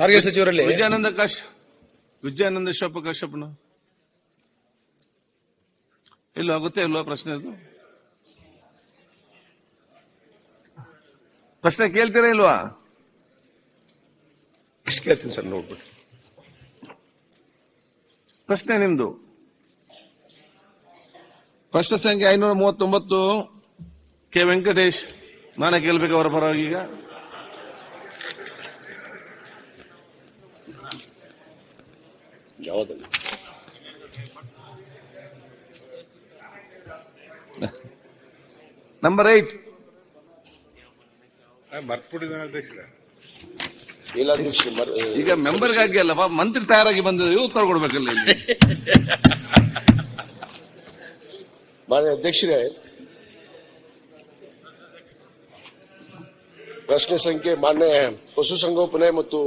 ಸಾರಿಗೆ ಸಚಿವರಲ್ಲಿ ವಿಜಯಾನಂದ ಶೋಪ ಕಶ್ಯಪ್ನ ಇಲ್ಲೋ ಆಗುತ್ತೆ ಇಲ್ವಾ ಪ್ರಶ್ನೆ ಅದು ಪ್ರಶ್ನೆ ಕೇಳ್ತೀರಾ ಇಲ್ವಾ? ಇಷ್ಟು ಕೇಳ್ತೀನಿ ಸರ್, ನೋಡ್ಬಿಟ್ಟು. ಪ್ರಶ್ನೆ ನಿಮ್ದು ಪ್ರಶ್ನೆ ಸಂಖ್ಯೆ 539 ಕೆ ವೆಂಕಟೇಶ್. ನಾನೇ ಕೇಳ್ಬೇಕು ಅವರ ಪರವಾಗಿ. ಈಗ ಯಾವುದಲ್ಲ ನಂಬರ್ 8 ಮರ್ತ್ಬಿಟ್ಟಿದ್ದಾನೆ ಅಧ್ಯಕ್ಷರೇ. ಇಲ್ಲ ಅಧ್ಯಕ್ಷ, ಈಗ ಮೆಂಬರ್ಗಾಗಿ ಅಲ್ಲಪ್ಪ, ಮಂತ್ರಿ ತಯಾರಾಗಿ ಬಂದಿದ್ರು, ಉತ್ತರ ಕೊಡ್ಬೇಕಲ್ಲ ಇಲ್ಲಿ. ಮಾನ್ಯ ಅಧ್ಯಕ್ಷರೇ, ಪ್ರಶ್ನೆ ಸಂಖ್ಯೆ ಮಾನ್ಯ ಪಶುಸಂಗೋಪನೆ ಮತ್ತು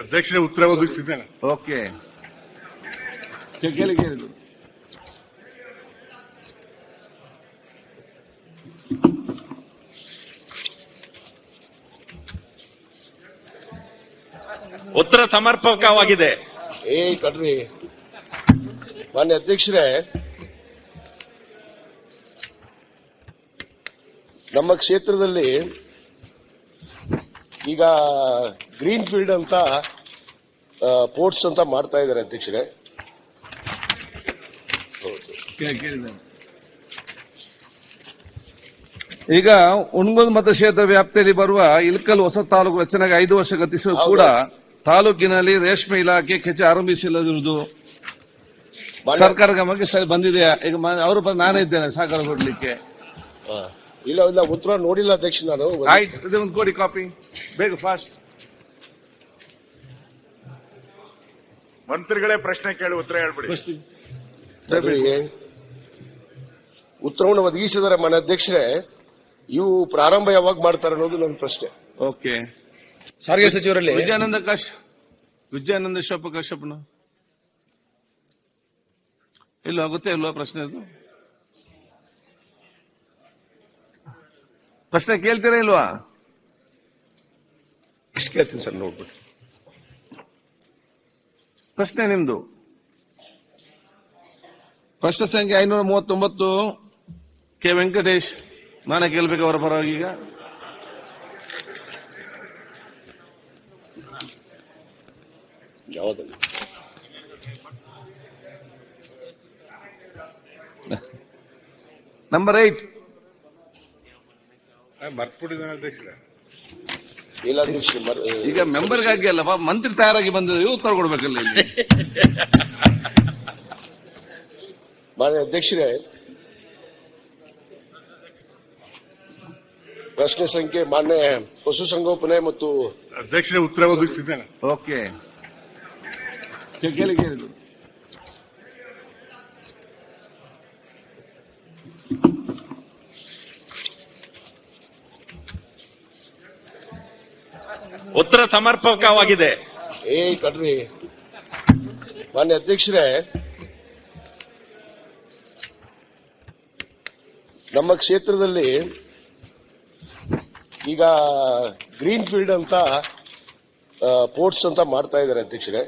ಅಧ್ಯಕ್ಷರೇ ಉತ್ತರ ಒದಗಿಸಿದ್ದೇನೆ. ಓಕೆ, ಕೇಳಿ ಕೇಳಿದ್ರು. ಉತ್ತರ ಸಮರ್ಪಕವಾಗಿದೆ. ಕಡ್ರಿ ಮಾನ್ಯ ಅಧ್ಯಕ್ಷರೇ, ನಮ್ಮ ಕ್ಷೇತ್ರದಲ್ಲಿ ಈಗ ಗ್ರೀನ್ ಫೀಲ್ಡ್ ಅಂತ ಪೋರ್ಟ್ಸ್ ಅಂತ ಮಾಡ್ತಾ ಇದ್ದಾರೆ ಅಧ್ಯಕ್ಷರೇ. ಈಗ ಹುಣಗುಂದ ಮತಕ್ಷೇತ್ರ ವ್ಯಾಪ್ತಿಯಲ್ಲಿ ಬರುವ ಇಳಕಲ್ ಹೊಸ ತಾಲೂಕು ರಚನೆಗೆ 5 ವರ್ಷ ಗತಿಸುವ ಕೂಡ ತಾಲೂಕಿನಲ್ಲಿ ರೇಷ್ಮೆ ಇಲಾಖೆ ಕೆಚ್ಚ ಆರಂಭಿಸಿಲ್ಲದಿರುವುದು ಸರ್ಕಾರ ಗಮನಕ್ಕೆ ಬಂದಿದೆಯಾ? ಈಗ ಅವರ ನಾನೇ ಇದ್ದೇನೆ ಸಹಕಾರ ಕೊಡ್ಲಿಕ್ಕೆ. ಇಲ್ಲ ಇಲ್ಲ, ಉತ್ತರ ನೋಡಿಲ್ಲ ಅಧ್ಯಕ್ಷ ನಾನು. ಆಯ್ತು, ಒಂದು ಕೋಡಿ ಕಾಪಿ ಬೇಗ ಫಾಸ್ಟ್. ಮಂತ್ರಿಗಳೇ ಪ್ರಶ್ನೆ ಕೇಳಿ ಉತ್ತರ ಹೇಳ್ಬಿಡಿ. ಉತ್ತರವನ್ನು ಒದಗಿಸಿದರೆ ಮಾನ್ಯ ಅಧ್ಯಕ್ಷರೇ, ಇವು ಪ್ರಾರಂಭ ಯಾವಾಗ ಮಾಡ್ತಾರೆ ಅನ್ನೋದು ನನ್ನ ಪ್ರಶ್ನೆ. ಓಕೆ, ಸಾರಿಗೆ ಸಚಿವರಲ್ಲಿ ವಿಜಯಾನಂದ ಶೋಪ ಕಶ್ಯಪ್ನ ಇಲ್ಲೋ ಆಗುತ್ತೆ ಇಲ್ವಾ ಪ್ರಶ್ನೆ ಅದು ಪ್ರಶ್ನೆ ಕೇಳ್ತೀರಾ ಇಲ್ವಾ? ಇಷ್ಟು ಕೇಳ್ತೀನಿ ಸರ್, ನೋಡ್ಬಿಟ್ಟು. ಪ್ರಶ್ನೆ ನಿಮ್ದು ಪ್ರಶ್ನೆ ಸಂಖ್ಯೆ 539 ಕೆ ವೆಂಕಟೇಶ್. ನಾನೇ ಕೇಳ್ಬೇಕು ಅವರ ಪರವಾಗಿ. ಈಗ ಯಾವುದಲ್ಲ ನಂಬರ್ 8 ಮರ್ತ್ಬಿಟ್ಟಿದ್ದಾನೆ ಅಧ್ಯಕ್ಷರೇ. ಇಲ್ಲ ಅಧ್ಯಕ್ಷ, ಈಗ ಮೆಂಬರ್ಗಾಗಿ ಅಲ್ಲಪ್ಪ, ಮಂತ್ರಿ ತಯಾರಾಗಿ ಬಂದಿದ್ರು, ಉತ್ತರ ಕೊಡ್ಬೇಕಲ್ಲ ಇಲ್ಲಿ. ಮಾನ್ಯ ಅಧ್ಯಕ್ಷರೇ, ಪ್ರಶ್ನೆ ಸಂಖ್ಯೆ ಮಾನ್ಯ ಪಶುಸಂಗೋಪನೆ ಮತ್ತು ಅಧ್ಯಕ್ಷರೇ ಉತ್ತರ ಒದಗಿಸಿದ್ದೇನೆ. ಓಕೆ, ಕೇಳಿ ಕೇಳಿದ್ರು. ಉತ್ತರ ಸಮರ್ಪಕವಾಗಿದೆ. ಕಡ್ರಿ ಮಾನ್ಯ ಅಧ್ಯಕ್ಷರೇ, ನಮ್ಮ ಕ್ಷೇತ್ರದಲ್ಲಿ ಈಗ ಗ್ರೀನ್ ಫೀಲ್ಡ್ ಅಂತ ಪೋರ್ಟ್ಸ್ ಅಂತ ಮಾಡ್ತಾ ಇದ್ದಾರೆ ಅಧ್ಯಕ್ಷರೇ.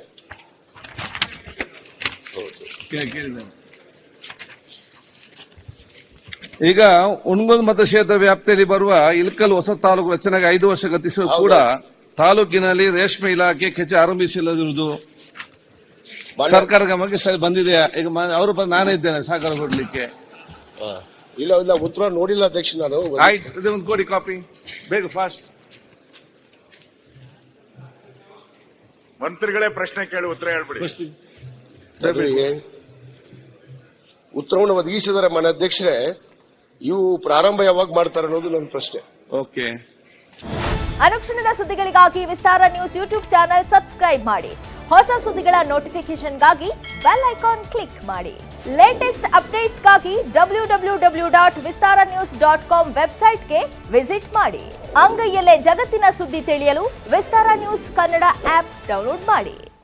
ಈಗ ಹುಣಗುಂದ ಮತಕ್ಷೇತ್ರ ವ್ಯಾಪ್ತಿಯಲ್ಲಿ ಬರುವ ಇಳಕಲ್ ಹೊಸ ತಾಲೂಕು ರಚನೆಗೆ 5 ವರ್ಷ ಗತಿಸುವ ಕೂಡ ತಾಲೂಕಿನಲ್ಲಿ ರೇಷ್ಮೆ ಇಲಾಖೆ ಕೆಚ್ಚ ಆರಂಭಿಸಿಲ್ಲದಿರುವುದು ಸರ್ಕಾರ ಗಮನಕ್ಕೆ ಬಂದಿದೆಯಾ? ಈಗ ಅವರ ನಾನೇ ಇದ್ದೇನೆ ಸಹಕಾರ ಕೊಡ್ಲಿಕ್ಕೆ. ಇಲ್ಲ ಇಲ್ಲ, ಉತ್ತರ ನೋಡಿಲ್ಲ ಅಧ್ಯಕ್ಷ ನಾನು. ಆಯ್ತು, ಒಂದು ಕೋಡಿ ಕಾಪಿ ಬೇಗ ಫಾಸ್ಟ್. ಮಂತ್ರಿಗಳೇ ಪ್ರಶ್ನೆ ಕೇಳಿ ಉತ್ತರ ಹೇಳ್ಬಿಡಿ. ಉತ್ತರವನ್ನು ಒದಗಿಸಿದರೆ ಮಾನ್ಯ ಅಧ್ಯಕ್ಷರೇ, ಇವು ಪ್ರಾರಂಭ ಯಾವಾಗ ಮಾಡ್ತಾರೆ ಅನ್ನೋದು ನನ್ನ ಪ್ರಶ್ನೆ. ಓಕೆ, ಅನುಕ್ಷಣದ ಸುದ್ದಿಗಳಿಗಾಗಿ ವಿಸ್ತಾರ ನ್ಯೂಸ್ ಯೂಟ್ಯೂಬ್ ಚಾನೆಲ್ ಸಬ್ಸ್ಕ್ರೈಬ್ ಮಾಡಿ. ಹೊಸ ಸುದ್ದಿಗಳ ನೋಟಿಫಿಕೇಶನ್ಗಾಗಿ ಬೆಲ್ ಐಕಾನ್ ಕ್ಲಿಕ್ ಮಾಡಿ. ಲೇಟೆಸ್ಟ್ ಅಪ್ಡೇಟ್ಸ್ಗಾಗಿ www.vistaranews.com ವೆಬ್ಸೈಟ್ಗೆ ವಿಸಿಟ್ ಮಾಡಿ. ಅಂಗೈಯಲ್ಲೇ ಜಗತ್ತಿನ ಸುದ್ದಿ ತಿಳಿಯಲು ವಿಸ್ತಾರ ನ್ಯೂಸ್ ಕನ್ನಡ ಆಪ್ ಡೌನ್ಲೋಡ್ ಮಾಡಿ.